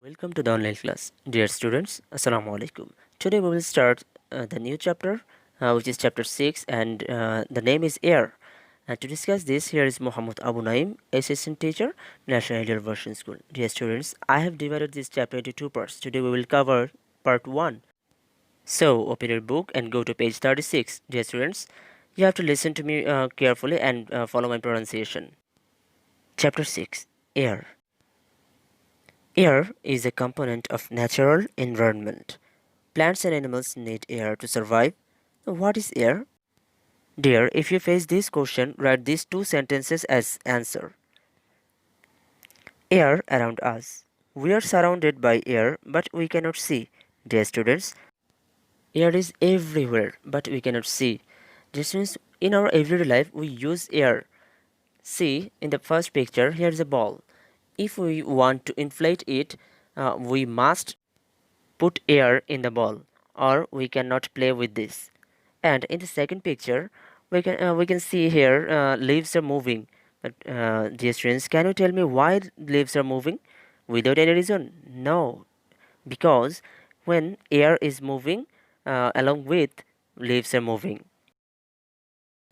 Welcome to the online class. Dear students, Assalamu alaikum. Today we will start the new chapter, which is chapter 6, and the name is Air. And to discuss this, here is Muhammad Abu Naeem, assistant teacher, National Ideal Version School. Dear students, I have divided this chapter into two parts. Today we will cover part 1. So, open your book and go to page 36. Dear students, you have to listen to me carefully and follow my pronunciation. Chapter 6, Air. Air is a component of natural environment. Plants and animals need air to survive. What is air? Dear, if you face this question, write these two sentences as answer. Air around us. We are surrounded by air, but we cannot see. Dear students, air is everywhere, but we cannot see. Dear students, in our everyday life, we use air. See, in the first picture, here is a ball. If we want to inflate it, we must put air in the ball, or we cannot play with this. And in the second picture, we can see here leaves are moving. But dear students, can you tell me why leaves are moving without any reason? No, because when air is moving, along with leaves are moving.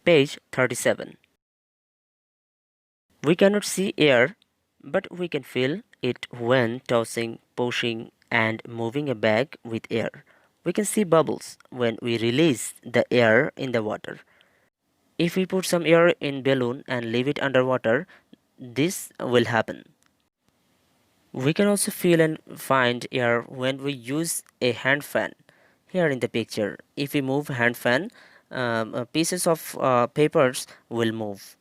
Page 37. We cannot see air, but we can feel it when tossing, pushing, and moving a bag with air. We can see bubbles when we release the air in the water. If we put some air in balloon and leave it underwater, this will happen. We can also feel and find air when we use a hand fan. Here in the picture, if we move hand fan, pieces of papers will move.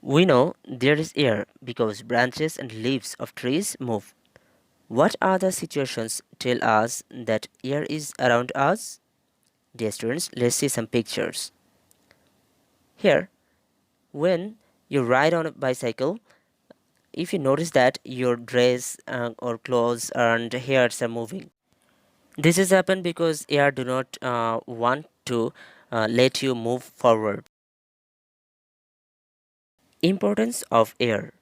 We know there is air because branches and leaves of trees move. What other situations tell us that air is around us? Dear students, let's see some pictures. Here, when you ride on a bicycle, if you notice that your dress or clothes and hairs are moving, this has happened because air do not want to let you move forward. Importance of air.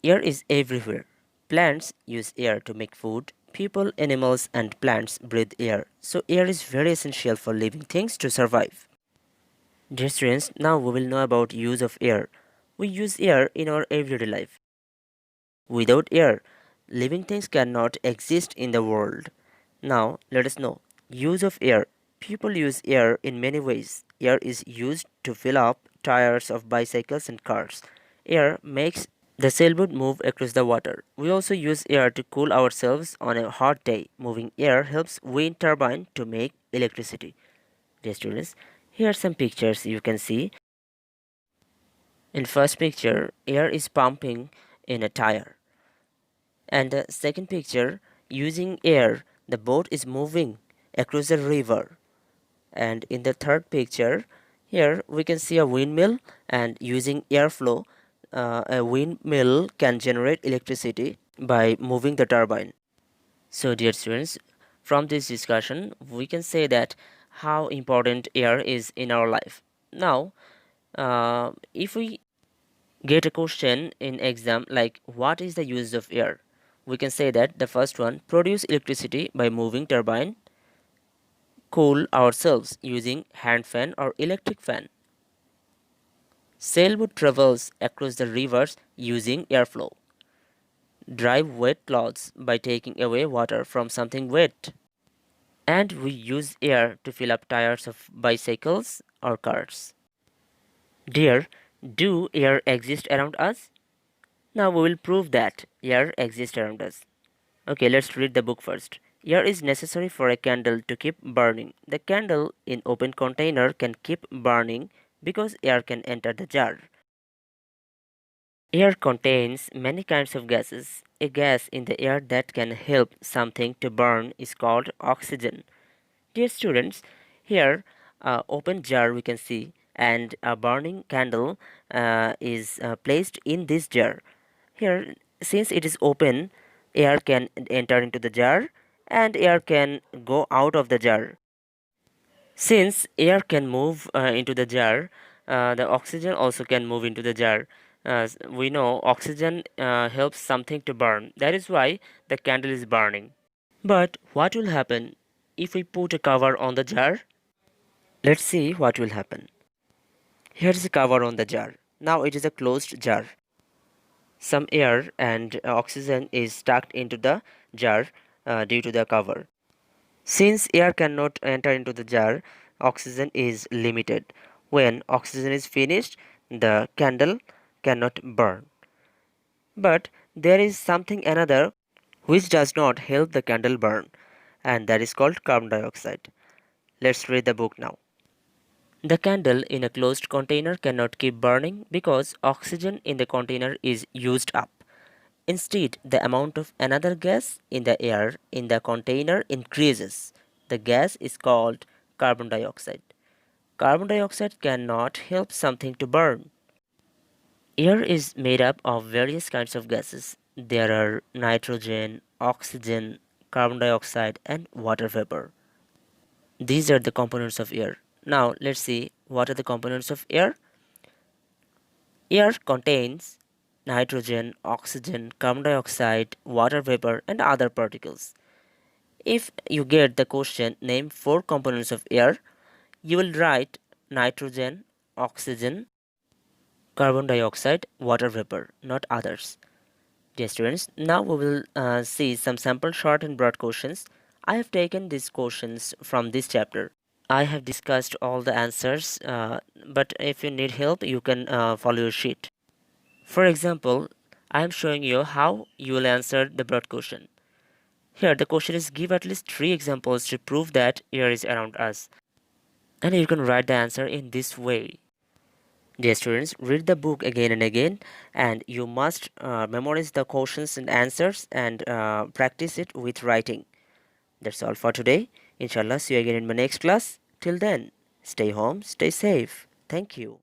Air is everywhere. Plants use air to make food. People, animals, and plants breathe air. So air is very essential for living things to survive. Dear students, now we will know about use of air. We use air in our everyday life. Without air, living things cannot exist in the world. Now, let us know. Use of air. People use air in many ways. Air is used to fill up tires of bicycles and cars. Air makes the sailboat move across the water. We also use air to cool ourselves on a hot day. Moving air helps wind turbine to make electricity. Dear students, here are some pictures you can see. In first picture, air is pumping in a tire. And the second picture, using air, the boat is moving across the river. And in the third picture, here we can see a windmill, and using airflow, a windmill can generate electricity by moving the turbine. So dear students, from this discussion, we can say that how important air is in our life. Now, if we get a question in exam like what is the use of air, we can say that the first one, produce electricity by moving turbine, cool ourselves using hand fan or electric fan, sailboat travels across the rivers using airflow, dry wet clothes by taking away water from something wet, and we use air to fill up tires of bicycles or cars. Dear, do air exist around us? Now we will prove that air exists around us. Okay, let's read the book first. Air is necessary for a candle to keep burning. The candle in open container can keep burning because air can enter the jar. Air contains many kinds of gases. A gas in the air that can help something to burn is called oxygen. Dear students, here open jar we can see, and a burning candle is placed in this jar. Here, since it is open, air can enter into the jar and air can go out of the jar. Since air can move into the jar, the oxygen also can move into the jar. As we know, oxygen helps something to burn. That is why the candle is burning. But what will happen if we put a cover on the jar? Let's see what will happen. Here is a cover on the jar. Now it is a closed jar. Some air and oxygen is stuck into the jar due to the cover. Since air cannot enter into the jar, oxygen is limited. When oxygen is finished, the candle cannot burn. But there is something another which does not help the candle burn, and that is called carbon dioxide. Let's read the book now. The candle in a closed container cannot keep burning because oxygen in the container is used up. Instead, the amount of another gas in the air in the container increases. The gas is called carbon dioxide. Carbon dioxide cannot help something to burn. Air is made up of various kinds of gases. There are nitrogen, oxygen, carbon dioxide, and water vapor. These are the components of air. Now, let's see what are the components of air. Air contains nitrogen, oxygen, carbon dioxide, water vapor, and other particles. If you get the question, name four components of air, you will write nitrogen, oxygen, carbon dioxide, water vapor, not others. Dear students, now we will see some sample short and broad questions. I have taken these questions from this chapter. I have discussed all the answers, but if you need help, you can follow your sheet. For example, I am showing you how you will answer the broad question. Here, the question is give at least three examples to prove that air is around us. And you can write the answer in this way. Dear students, read the book again and again, and you must memorize the questions and answers and practice it with writing. That's all for today. Inshallah, see you again in my next class. Till then, stay home, stay safe. Thank you.